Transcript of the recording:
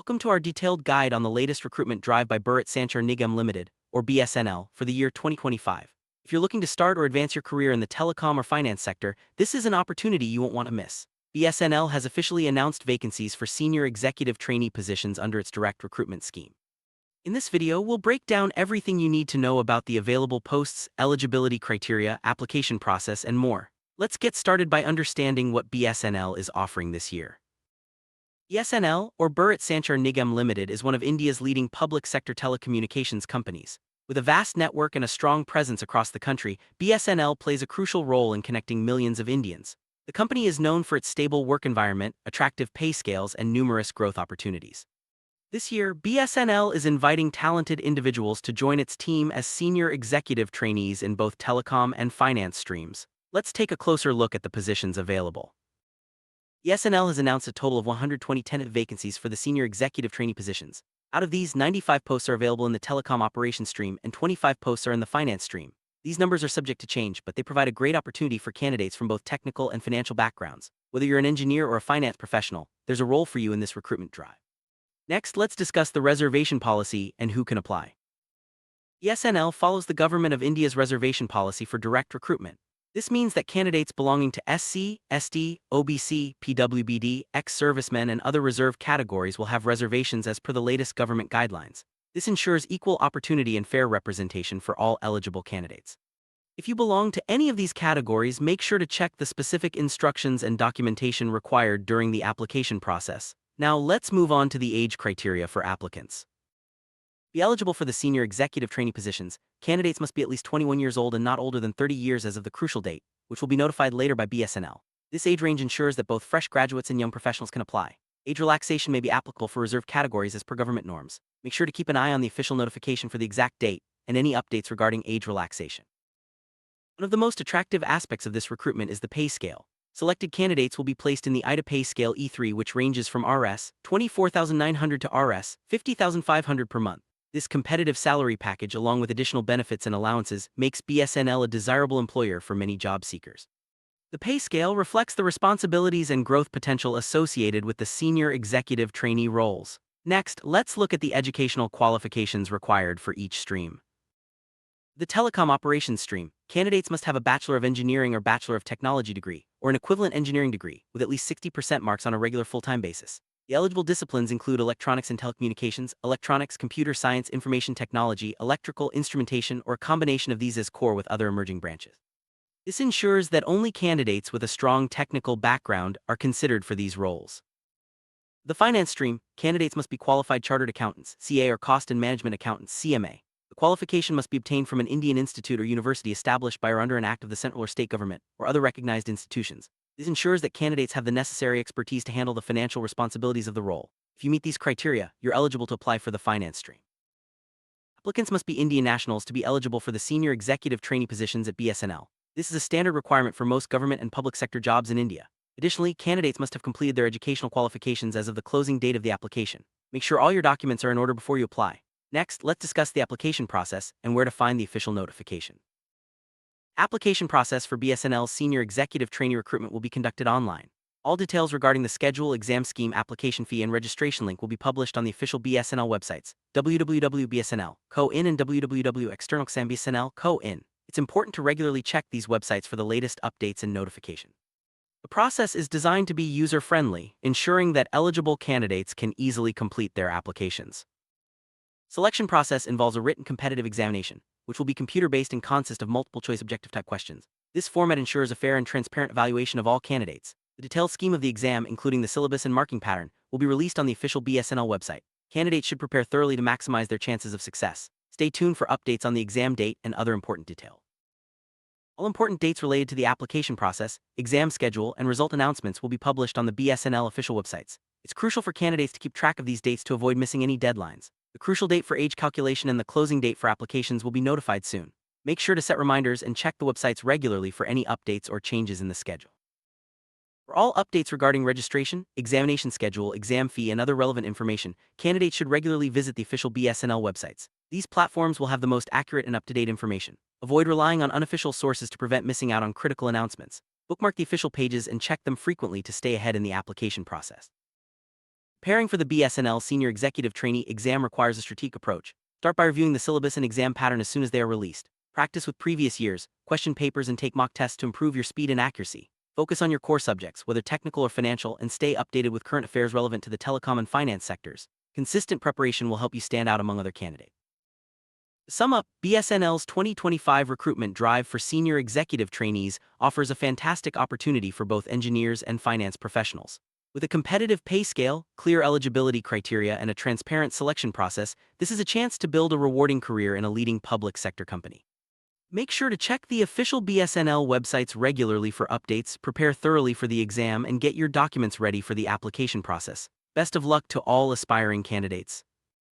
Welcome to our detailed guide on the latest recruitment drive by Bharat Sanchar Nigam Limited, or BSNL, for the year 2025. If you're looking to start or advance your career in the telecom or finance sector, this is an opportunity you won't want to miss. BSNL has officially announced vacancies for senior executive trainee positions under its direct recruitment scheme. In this video, we'll break down everything you need to know about the available posts, eligibility criteria, application process, and more. Let's get started by understanding what BSNL is offering this year. BSNL, or Bharat Sanchar Nigam Limited, is one of India's leading public sector telecommunications companies. With a vast network and a strong presence across the country, BSNL plays a crucial role in connecting millions of Indians. The company is known for its stable work environment, attractive pay scales, and numerous growth opportunities. This year, BSNL is inviting talented individuals to join its team as senior executive trainees in both telecom and finance streams. Let's take a closer look at the positions available. BSNL has announced a total of 120 tentative vacancies for the senior executive trainee positions. Out of these, 95 posts are available in the telecom operations stream and 25 posts are in the finance stream. These numbers are subject to change, but they provide a great opportunity for candidates from both technical and financial backgrounds. Whether you're an engineer or a finance professional, there's a role for you in this recruitment drive. Next, let's discuss the reservation policy and who can apply. BSNL follows the Government of India's reservation policy for direct recruitment. This means that candidates belonging to SC, SD, OBC, PWBD, ex-servicemen, and other reserved categories will have reservations as per the latest government guidelines. This ensures equal opportunity and fair representation for all eligible candidates. If you belong to any of these categories, make sure to check the specific instructions and documentation required during the application process. Now let's move on to the age criteria for applicants. To be eligible for the senior executive trainee positions, candidates must be at least 21 years old and not older than 30 years as of the crucial date, which will be notified later by BSNL. This age range ensures that both fresh graduates and young professionals can apply. Age relaxation may be applicable for reserved categories as per government norms. Make sure to keep an eye on the official notification for the exact date and any updates regarding age relaxation. One of the most attractive aspects of this recruitment is the pay scale. Selected candidates will be placed in the IDA pay scale E3, which ranges from Rs. 24,900 to Rs. 50,500 per month. This competitive salary package, along with additional benefits and allowances, makes BSNL a desirable employer for many job seekers. The pay scale reflects the responsibilities and growth potential associated with the senior executive trainee roles. Next, let's look at the educational qualifications required for each stream. The telecom operations stream, candidates must have a Bachelor of Engineering or Bachelor of Technology degree, or an equivalent engineering degree, with at least 60% marks on a regular full-time basis. The eligible disciplines include electronics and telecommunications, electronics, computer science, information technology, electrical, instrumentation, or a combination of these as core with other emerging branches. This ensures that only candidates with a strong technical background are considered for these roles. The finance stream, candidates must be qualified chartered accountants, CA, or cost and management accountants, CMA. The qualification must be obtained from an Indian institute or university established by or under an act of the central or state government, or other recognized institutions. This ensures that candidates have the necessary expertise to handle the financial responsibilities of the role. If you meet these criteria, you're eligible to apply for the finance stream. Applicants must be Indian nationals to be eligible for the senior executive trainee positions at BSNL. This is a standard requirement for most government and public sector jobs in India. Additionally, candidates must have completed their educational qualifications as of the closing date of the application. Make sure all your documents are in order before you apply. Next, let's discuss the application process and where to find the official notification. Application process for BSNL's senior executive trainee recruitment will be conducted online. All details regarding the schedule, exam scheme, application fee, and registration link will be published on the official BSNL websites, www.bsnl.co.in and www.externalexambsnl.co.in. It's important to regularly check these websites for the latest updates and notification. The process is designed to be user-friendly, ensuring that eligible candidates can easily complete their applications. Selection process involves a written competitive examination, which will be computer-based and consist of multiple-choice objective-type questions. This format ensures a fair and transparent evaluation of all candidates. The detailed scheme of the exam, including the syllabus and marking pattern, will be released on the official BSNL website. Candidates should prepare thoroughly to maximize their chances of success. Stay tuned for updates on the exam date and other important details. All important dates related to the application process, exam schedule, and result announcements will be published on the BSNL official websites. It's crucial for candidates to keep track of these dates to avoid missing any deadlines. The crucial date for age calculation and the closing date for applications will be notified soon. Make sure to set reminders and check the websites regularly for any updates or changes in the schedule. For all updates regarding registration, examination schedule, exam fee, and other relevant information, candidates should regularly visit the official BSNL websites. These platforms will have the most accurate and up-to-date information. Avoid relying on unofficial sources to prevent missing out on critical announcements. Bookmark the official pages and check them frequently to stay ahead in the application process. Preparing for the BSNL Senior Executive Trainee exam requires a strategic approach. Start by reviewing the syllabus and exam pattern as soon as they are released. Practice with previous years, question papers and take mock tests to improve your speed and accuracy. Focus on your core subjects, whether technical or financial, and stay updated with current affairs relevant to the telecom and finance sectors. Consistent preparation will help you stand out among other candidates. Sum up, BSNL's 2025 recruitment drive for senior executive trainees offers a fantastic opportunity for both engineers and finance professionals. With a competitive pay scale, clear eligibility criteria, and a transparent selection process, this is a chance to build a rewarding career in a leading public sector company. Make sure to check the official BSNL websites regularly for updates, prepare thoroughly for the exam, and get your documents ready for the application process. Best of luck to all aspiring candidates.